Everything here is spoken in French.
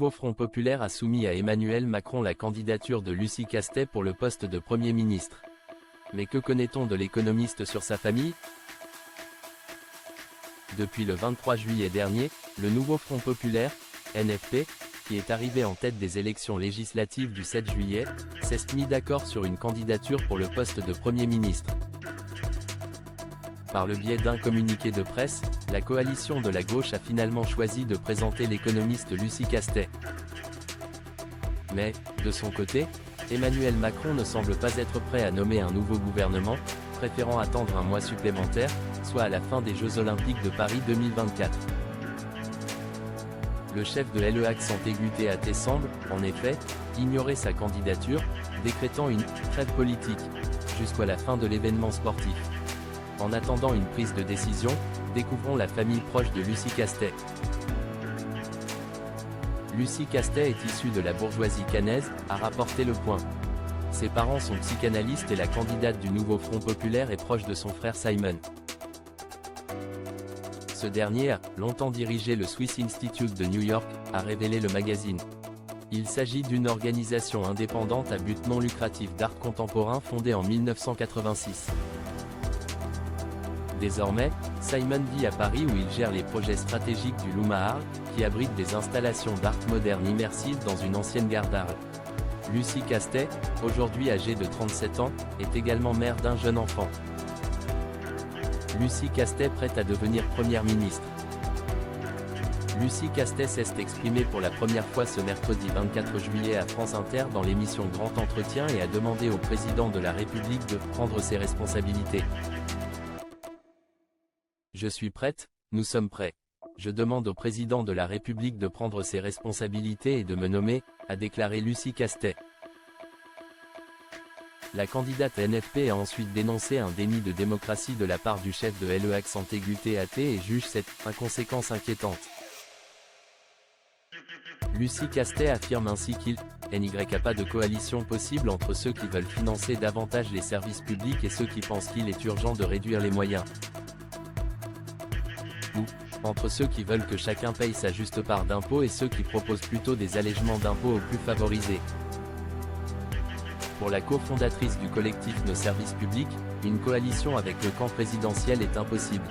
nouveau Front populaire a soumis à Emmanuel Macron la candidature de Lucie Castet pour le poste de Premier ministre. Mais que connaît-on de l'économiste sur sa famille? Depuis le 23 juillet dernier, le nouveau Front populaire, NFP, qui est arrivé en tête des élections législatives du 7 juillet, s'est mis d'accord sur une candidature pour le poste de Premier ministre. Par le biais d'un communiqué de presse, la coalition de la gauche a finalement choisi de présenter l'économiste Lucie Castet. Mais, de son côté, Emmanuel Macron ne semble pas être prêt à nommer un nouveau gouvernement, préférant attendre un mois supplémentaire, soit à la fin des Jeux Olympiques de Paris 2024. Le chef de LE Accent Aigu TAT semble, en effet, ignorer sa candidature, décrétant une « trêve politique » jusqu'à la fin de l'événement sportif. En attendant une prise de décision, découvrons la famille proche de Lucie Castet. Lucie Castet est issue de la bourgeoisie caennaise, a rapporté Le Point. Ses parents sont psychanalystes et la candidate du nouveau Front populaire est proche de son frère Simon. Ce dernier a longtemps dirigé le Swiss Institute de New York, a révélé le magazine. Il s'agit d'une organisation indépendante à but non lucratif d'art contemporain fondée en 1986. Désormais, Simon vit à Paris où il gère les projets stratégiques du Louma Art, qui abrite des installations d'art moderne immersives dans une ancienne gare d'Arles. Lucie Castet, aujourd'hui âgée de 37 ans, est également mère d'un jeune enfant. Lucie Castet prête à devenir Première ministre. Lucie Castet s'est exprimée pour la première fois ce mercredi 24 juillet à France Inter dans l'émission Grand Entretien et a demandé au président de la République de prendre ses responsabilités. Je suis prête, nous sommes prêts. Je demande au président de la République de prendre ses responsabilités et de me nommer, a déclaré Lucie Castet. La candidate NFP a ensuite dénoncé un déni de démocratie de la part du chef de LE Accent Aigu TAT et juge cette inconséquence inquiétante. Lucie Castet affirme ainsi qu'il n'y a pas de coalition possible entre ceux qui veulent financer davantage les services publics et ceux qui pensent qu'il est urgent de réduire les moyens. Ou entre ceux qui veulent que chacun paye sa juste part d'impôts et ceux qui proposent plutôt des allègements d'impôts aux plus favorisés. Pour la cofondatrice du collectif Nos Services Publics, une coalition avec le camp présidentiel est impossible.